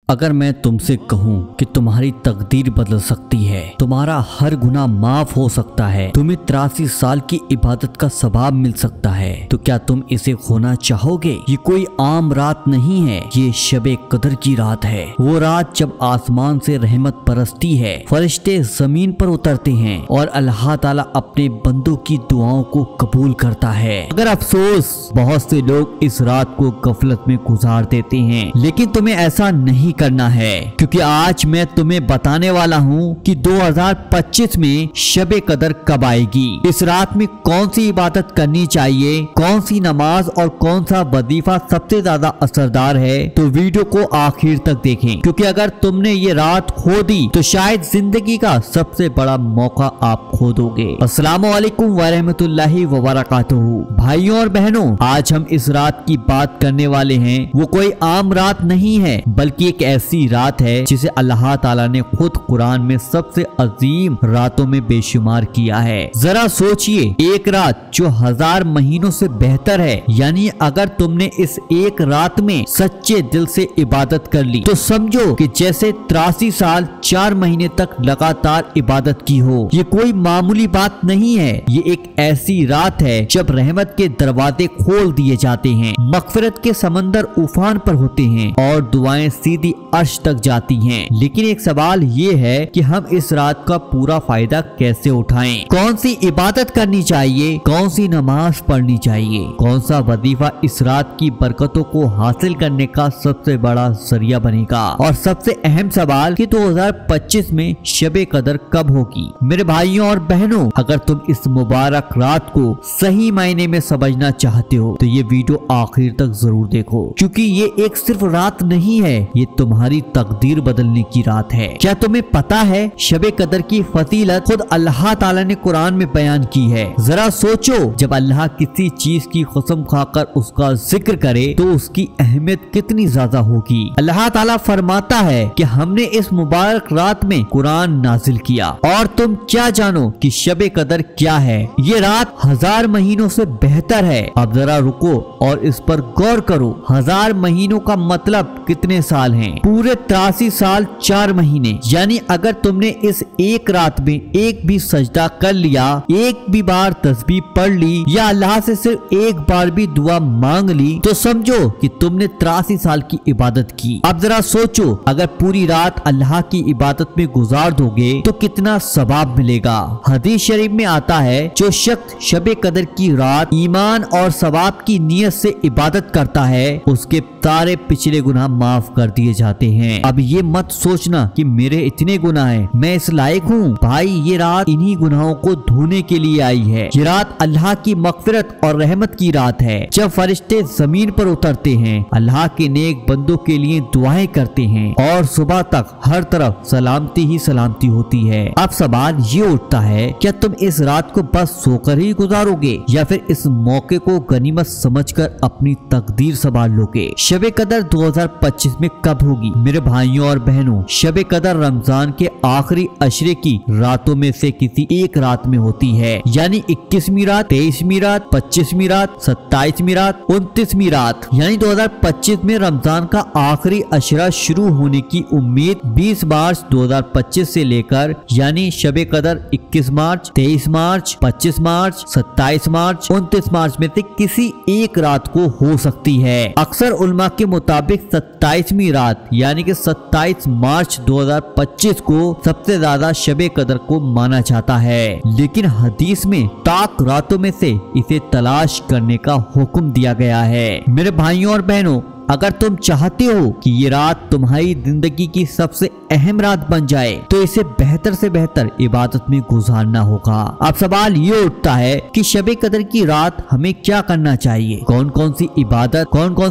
अगर मैं तुमसे कहूँ कि तुम्हारी तकदीर बदल सकती है, तुम्हारा हर गुनाह माफ हो सकता है, तुम्हें 83 साल की इबादत का सवाब मिल सकता है, तो क्या तुम इसे खोना चाहोगे? ये कोई आम रात नहीं है, ये शबे कदर की रात है। वो रात जब आसमान से रहमत बरसती है, फरिश्ते जमीन पर उतरते हैं और अल्लाह ताला अपने बंदों की दुआओं को कबूल करता है। अगर अफसोस, बहुत से लोग इस रात को गफलत में गुजार देते हैं, लेकिन तुम्हें ऐसा नहीं करना है, क्योंकि आज मैं तुम्हें बताने वाला हूँ कि 2025 में शबे कदर कब आएगी। इस रात में कौन सी इबादत करनी चाहिए, कौन सी नमाज और कौन सा वजीफा सबसे ज्यादा असरदार है, तो वीडियो को आखिर तक देखें, क्योंकि अगर तुमने ये रात खो दी तो शायद जिंदगी का सबसे बड़ा मौका आप खो दोगे। अस्सलामु अलैकुम वरहमतुल्लाहि वबरकातुहू। भाइयों और बहनों, आज हम इस रात की बात करने वाले हैं। वो कोई आम रात नहीं है, बल्कि एक ऐसी रात है जिसे अल्लाह ताला ने खुद कुरान में सबसे अजीम रातों में बेशुमार किया है। जरा सोचिए, एक रात जो 1000 महीनों से बेहतर है, यानी अगर तुमने इस एक रात में सच्चे दिल से इबादत कर ली तो समझो कि जैसे 83 साल 4 महीने तक लगातार इबादत की हो। ये कोई मामूली बात नहीं है, ये एक ऐसी रात है जब रहमत के दरवाजे खोल दिए जाते हैं, मगफिरत के समंदर उफान पर होते हैं और दुआएं सीधी अर्श तक जाती हैं। लेकिन एक सवाल ये है कि हम इस रात का पूरा फायदा कैसे उठाएं? कौन सी इबादत करनी चाहिए, कौन सी नमाज पढ़नी चाहिए, कौन सा वजीफा इस रात की बरकतों को हासिल करने का सबसे बड़ा जरिया बनेगा? और सबसे अहम सवाल कि 2025 में शबे कदर कब होगी? मेरे भाइयों और बहनों, अगर तुम इस मुबारक रात को सही मायने में समझना चाहते हो तो ये वीडियो आखिर तक जरूर देखो, क्योंकि ये एक सिर्फ रात नहीं है, ये तुम्हारी तकदीर बदलने की रात है। क्या तुम्हें पता है शबे कदर की फजीलत खुद अल्लाह ताला ने कुरान में बयान की है? जरा सोचो, जब अल्लाह किसी चीज की कसम खाकर उसका जिक्र करे तो उसकी अहमियत कितनी ज्यादा होगी। अल्लाह ताला फरमाता है कि हमने इस मुबारक रात में कुरान नाजिल किया, और तुम क्या जानो कि शबे कदर क्या है? ये रात 1000 महीनों से बेहतर है। अब जरा रुको और इस पर गौर करो, 1000 महीनों का मतलब कितने साल हैं? पूरे 83 साल 4 महीने। यानी अगर तुमने इस एक रात में एक भी सजदा कर लिया, एक भी बार तस्बीह पढ़ ली, या अल्लाह से सिर्फ एक बार भी दुआ मांग ली, तो समझो कि तुमने 83 साल की इबादत की। अब जरा सोचो, अगर पूरी रात अल्लाह की इबादत में गुजार दोगे तो कितना सवाब मिलेगा। हदीस शरीफ में आता है, जो शख्स शबे कदर की रात ईमान और सवाब की नियत से इबादत करता है, उसके सारे पिछले गुनाह माफ कर दिए जाते हैं। अब ये मत सोचना कि मेरे इतने गुनाह हैं, मैं इस लायक हूँ। भाई, ये रात इन्हीं गुनाहों को धोने के लिए आई है। ये रात अल्लाह की मगफिरत और रहमत की रात है, जब फरिश्ते जमीन पर उतरते हैं, अल्लाह के नेक बंदों के लिए दुआएं करते हैं और सुबह तक हर तरफ सलामती ही सलामती होती है। अब सवाल ये उठता है, क्या तुम इस रात को बस सोकर ही गुजारोगे, या फिर इस मौके को गनीमत समझकर अपनी तकदीर संभाल लोगे? शबे कदर 2025 में कब होगी? मेरे भाइयों और बहनों, शबे कदर रमजान के आखिरी अशरे की रातों में से किसी एक रात में होती है, यानी 21वीं रात, 23वीं रात, 25वीं रात, 27वीं रात, 29वीं रात। यानी 2025 में रमजान का आखिरी अशरा शुरू होने की उम्मीद 20 मार्च 2025 से लेकर, यानी शबे कदर 21 मार्च, 23 मार्च, 25 मार्च, 27 मार्च, 29 मार्च में से किसी एक रात को हो सकती है। अक्सर उलमा के मुताबिक 27वीं रात यानी कि 27 मार्च 2025 को सबसे ज्यादा शबे कदर को माना जाता है, लेकिन हदीस में ताक रातों में से इसे तलाश करने का हुक्म दिया गया है। मेरे भाइयों और बहनों, अगर तुम चाहते हो कि ये रात तुम्हारी जिंदगी की सबसे अहम रात बन जाए तो इसे बेहतर से बेहतर इबादत में गुजारना होगा। अब सवाल ये उठता है कि शबे कदर की रात हमें क्या करना चाहिए? कौन कौन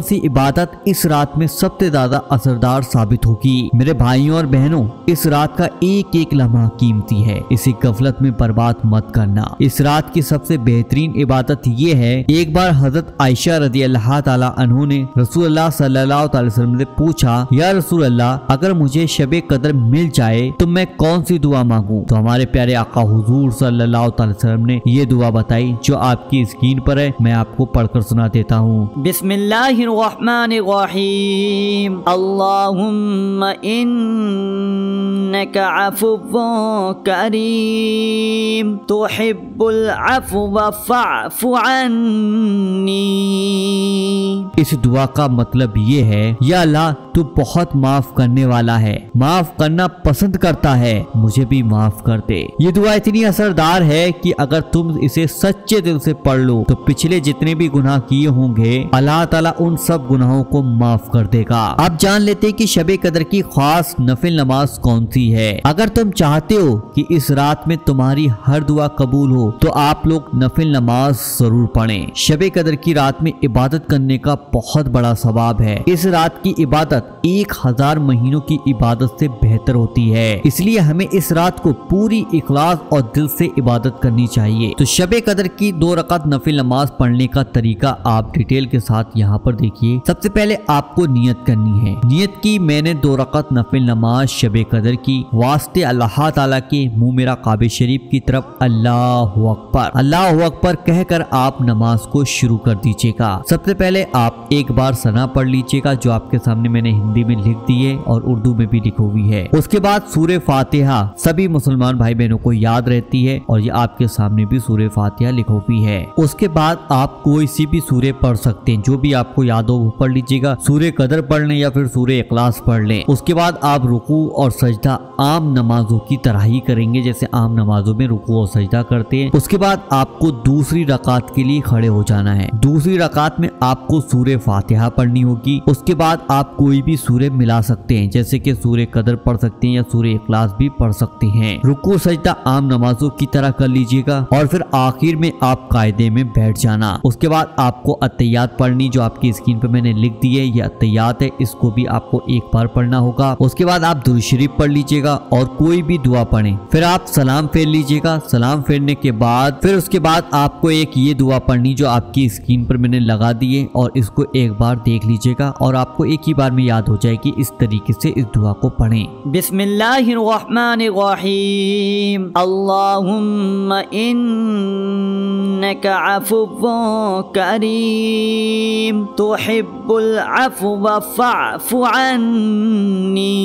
सी इबादत इस रात में सबसे ज्यादा असरदार साबित होगी? मेरे भाइयों और बहनों, इस रात का एक एक लम्हा कीमती है, इसे गफलत में बर्बाद मत करना। इस रात की सबसे बेहतरीन इबादत ये है, एक बार हजरत आयशा रज़ी अल्लाह ताला अन्हा ने रसूलुल्लाह अल्लाह सल्लल्लाहु अलैहि वसल्लम ने पूछा, या रसूल अल्लाह, अगर मुझे शबे कदर मिल जाए तो मैं कौन सी दुआ मांगूं? तो हमारे प्यारे आका हुजूर सल्लल्लाहु अलैहि वसल्लम ने ये दुआ बताई जो आपकी स्क्रीन पर है। मैं आपको पढ़कर सुना देता हूँ। बिस्मिल्लाहिर्रहमानिर्रहीम। अल्लाहुम्मा इन्नका अफ़्वुन करीम तुहिब्बुल अफ़्व फ़अफ़ु अन्नी। इस दुआ का मतलब ये है, या अल्लाह तू बहुत माफ करने वाला है, माफ करना पसंद करता है, मुझे भी माफ कर दे। ये दुआ इतनी असरदार है कि अगर तुम इसे सच्चे दिल से पढ़ लो तो पिछले जितने भी गुनाह किए होंगे अल्लाह ताला उन सब गुनाहों को माफ कर देगा। अब जान लेते हैं कि शबे कदर की खास नफिल नमाज कौन सी है। अगर तुम चाहते हो कि इस रात में तुम्हारी हर दुआ कबूल हो तो आप लोग नफिल नमाज जरूर पढ़ें। शबे कदर की रात में इबादत करने का बहुत बड़ा सवाब है। इस रात की इबादत 1000 महीनों की इबादत से बेहतर होती है, इसलिए हमें इस रात को पूरी इखलास और दिल से इबादत करनी चाहिए। तो शबे कदर की 2 रकात नफिल नमाज पढ़ने का तरीका आप डिटेल के साथ यहाँ पर देखिए। सबसे पहले आपको नियत करनी है। नियत की मैंने 2 रकात नफिल नमाज शबे कदर की वास्ते अल्लाह ताला के मुंह मेरा काबे शरीफ की तरफ अल्लाहु अकबर कहकर आप नमाज को शुरू कर दीजिएगा। सबसे पहले आप एक बार सना पढ़ लीजिएगा जो आपके सामने मैंने हिंदी में लिख दी है और उर्दू में भी लिखी हुई है। उसके बाद सूरे फातिहा सभी मुसलमान भाई बहनों को याद रहती है और ये आपके सामने भी सूरे फातिहा लिखी हुई है। उसके बाद आप कोई सी भी सूरे पढ़ सकते हैं, जो भी आपको याद हो वो पढ़ लीजिएगा। सूरे कदर पढ़ लें या फिर सूरे इखलास पढ़ लें। उसके बाद आप रुकू और सजदा आम नमाजों की तरह ही करेंगे जैसे आम नमाजों में रुकू और सजदा करते हैं। उसके बाद आपको दूसरी रकात के लिए खड़े हो जाना है। दूसरी रकात में आपको सूरे फातिहा पढ़नी होगी। उसके बाद आप कोई भी सूरे मिला सकते हैं, जैसे कि सूरे कदर पढ़ सकते हैं या सूरे इखलास भी पढ़ सकते हैं। रुकू सजदा आम नमाजों की तरह कर लीजिएगा और फिर आखिर में आप कायदे में बैठ जाना। उसके बाद आपको अत्तहियात पढ़नी जो आपकी स्क्रीन पे मैंने लिख दी है, ये अत्तहियात है, इसको भी आपको एक बार पढ़ना होगा। उसके बाद आप दुरूद शरीफ पढ़ लीजिएगा और कोई भी दुआ पढ़ें। फिर आप सलाम फेर लीजिएगा। सलाम फेरने के बाद फिर उसके बाद आपको एक ये दुआ पढ़नी जो आपकी स्क्रीन पर मैंने लगा दी है और इसको एक बार देख लीजिएगा और आपको एक ही बार में याद हो जाएगी। इस तरीके से इस दुआ को पढ़ें। बिस्मिल्लाहिर्रहमानिर्रहीम। अल्लाहुम्मा इन्नका अफ़्वुन करीम तुहिब्बुल अफ़्व फ़अफ़ु अन्नी।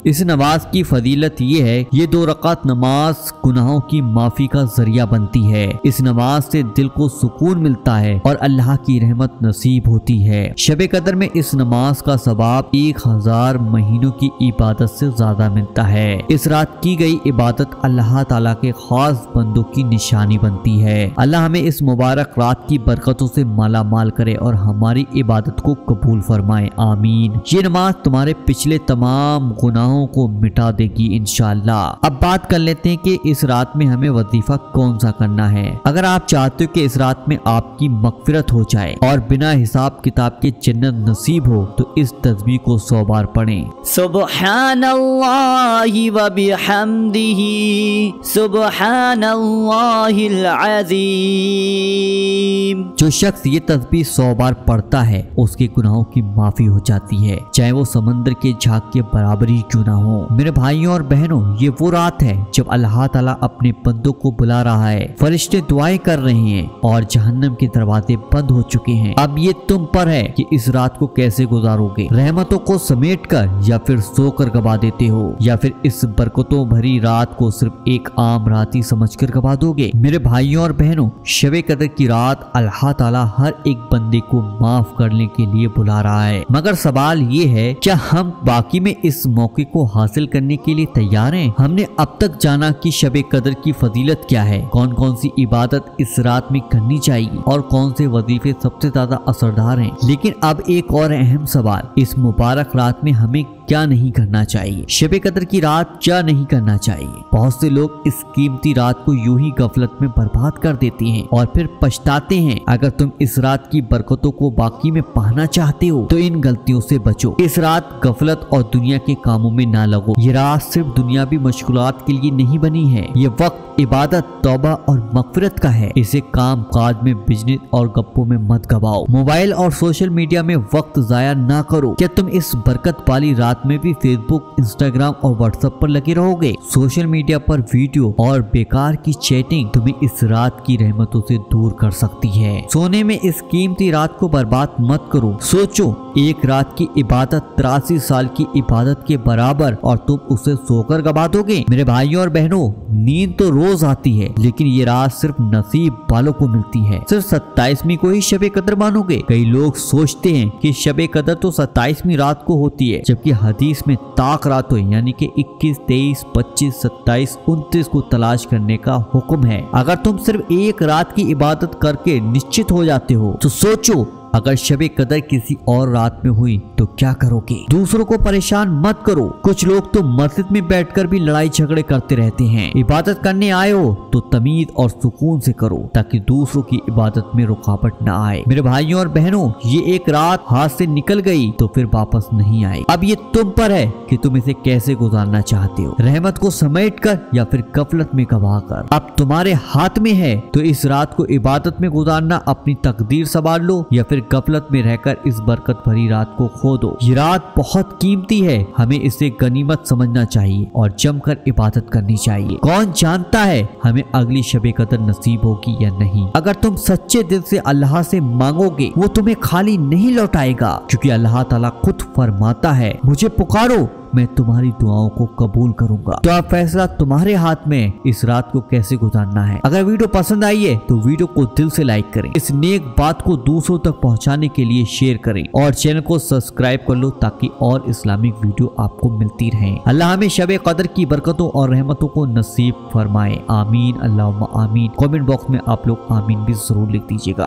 इस नमाज की फजीलत ये है, ये 2 रकात नमाज गुनाहों की माफी का जरिया बनती है। इस नमाज से दिल को सुकून मिलता है और अल्लाह की रहमत नसीब होती है। शबे कदर में इस नमाज का सवाब 1000 महीनों की इबादत से ज्यादा मिलता है। इस रात की गई इबादत अल्लाह ताला के खास बंदों की निशानी बनती है। अल्लाह हमें इस मुबारक रात की बरकतों से माला माल करे और हमारी इबादत को कबूल फरमाए, आमीन। ये नमाज तुम्हारे पिछले तमाम गुनाहों को मिटा देगी इंशाअल्लाह। अब बात कर लेते हैं कि इस रात में हमें वजीफा कौन सा करना है। अगर आप चाहते हो कि इस रात में आपकी मगफिरत हो जाए और बिना हिसाब किताब के जन्नत नसीब हो तो इस तस्बीह को 100 बार पढ़ें। सुब्हानल्लाहि व बिहम्दिही सुब्हानल्लाहिल अज़ीम। जो शख्स ये तस्बीह 100 बार पढ़ता है उसके गुनाहों की माफी हो जाती है, चाहे वो समंदर के झाग के बराबर ही क्यों ना हो। मेरे भाइयों और बहनों, ये वो रात है जब अल्लाह ताला अपने बंदों को बुला रहा है। फरिश्ते दुआएं कर रहे हैं और जहन्नम के दरवाजे बंद हो चुके हैं। अब ये तुम पर है कि इस रात को कैसे गुजारोगे। रहमतों को समेट कर या फिर सोकर गवा देते हो या फिर इस बरकतों भरी रात को सिर्फ एक आम रात ही समझकर गवा दोगे। मेरे भाइयों और बहनों, शबे कदर की रात अल्लाह ताला हर एक बंदे को माफ करने के लिए बुला रहा है, मगर सवाल ये है क्या हम बाकी में इस मौके को हासिल करने के लिए तैयार हैं? हमने अब तक जाना कि शबे कदर की फजीलत क्या है, कौन कौन सी इबादत इस रात में करनी चाहिए और कौन से वजीफे सबसे ज्यादा असरदार हैं। लेकिन अब एक और अहम सवाल, इस मुबारक रात में हमें क्या नहीं करना चाहिए। शबे कदर की रात क्या नहीं करना चाहिए। बहुत से लोग इस कीमती रात को यूं ही गफलत में बर्बाद कर देते हैं और फिर पछताते हैं। अगर तुम इस रात की बरकतों को बाकी में पाना चाहते हो तो इन गलतियों से बचो। इस रात गफलत और दुनिया के कामों में ना लगो। ये रात सिर्फ दुनियावी मशगूलात के लिए नहीं बनी है, ये वक्त इबादत तौबा और मगफिरत का है। इसे काम काज में, बिजनेस और गप्पों में मत गवाओ। मोबाइल और सोशल मीडिया में वक्त जाया ना करो। क्या तुम इस बरकत वाली रात में भी फेसबुक, इंस्टाग्राम और व्हाट्सएप पर लगे रहोगे? सोशल मीडिया पर वीडियो और बेकार की चैटिंग तुम्हें इस रात की रहमतों से दूर कर सकती है। सोने में इस कीमती रात को बर्बाद मत करो। सोचो, एक रात की इबादत 83 साल की इबादत के बराबर, और तुम उसे सोकर गवा दोगे। मेरे भाइयों और बहनों, नींद तो रोज आती है, लेकिन ये रात सिर्फ नसीब वालों को मिलती है। सिर्फ 27वीं को ही शबे कदर मानोगे? कई लोग सोचते हैं कि शबे कदर तो 27वीं रात को होती है, जबकि हदीस में ताक रातों यानी कि 21, 23, 25, 27, 29 को तलाश करने का हुक्म है। अगर तुम सिर्फ एक रात की इबादत करके निश्चित हो जाते हो तो सोचो, अगर शबे कदर किसी और रात में हुई तो क्या करोगे? दूसरों को परेशान मत करो। कुछ लोग तो मस्जिद में बैठकर भी लड़ाई झगड़े करते रहते हैं। इबादत करने आए हो तो तमीज और सुकून से करो, ताकि दूसरों की इबादत में रुकावट न आए। मेरे भाइयों और बहनों, ये एक रात हाथ से निकल गई तो फिर वापस नहीं आई। अब ये तुम पर है कि तुम इसे कैसे गुजारना चाहते हो, रहमत को समेट कर या फिर गफलत में गवा कर। अब तुम्हारे हाथ में है, तो इस रात को इबादत में गुजारना अपनी तकदीर संभाल लो या फिर गफलत में रहकर इस बरकत भरी रात को खो दो। ये रात बहुत कीमती है, हमें इसे गनीमत समझना चाहिए और जमकर इबादत करनी चाहिए। कौन जानता है हमें अगली शबे कदर नसीब होगी या नहीं। अगर तुम सच्चे दिल से अल्लाह से मांगोगे, वो तुम्हें खाली नहीं लौटाएगा, क्योंकि अल्लाह ताला खुद फरमाता है, मुझे पुकारो, मैं तुम्हारी दुआओं को कबूल करूंगा। तो अब फैसला तुम्हारे हाथ में, इस रात को कैसे गुजारना है। अगर वीडियो पसंद आई है तो वीडियो को दिल से लाइक करें, इस नेक बात को दूसरों तक पहुंचाने के लिए शेयर करें और चैनल को सब्सक्राइब कर लो, ताकि और इस्लामिक वीडियो आपको मिलती रहे। अल्लाह हमें शबे कदर की बरकतों और रहमतों को नसीब फरमाए। आमीन, अल्लाहुम्मा आमीन। कमेंट बॉक्स में आप लोग आमीन भी जरूर लिख दीजिएगा।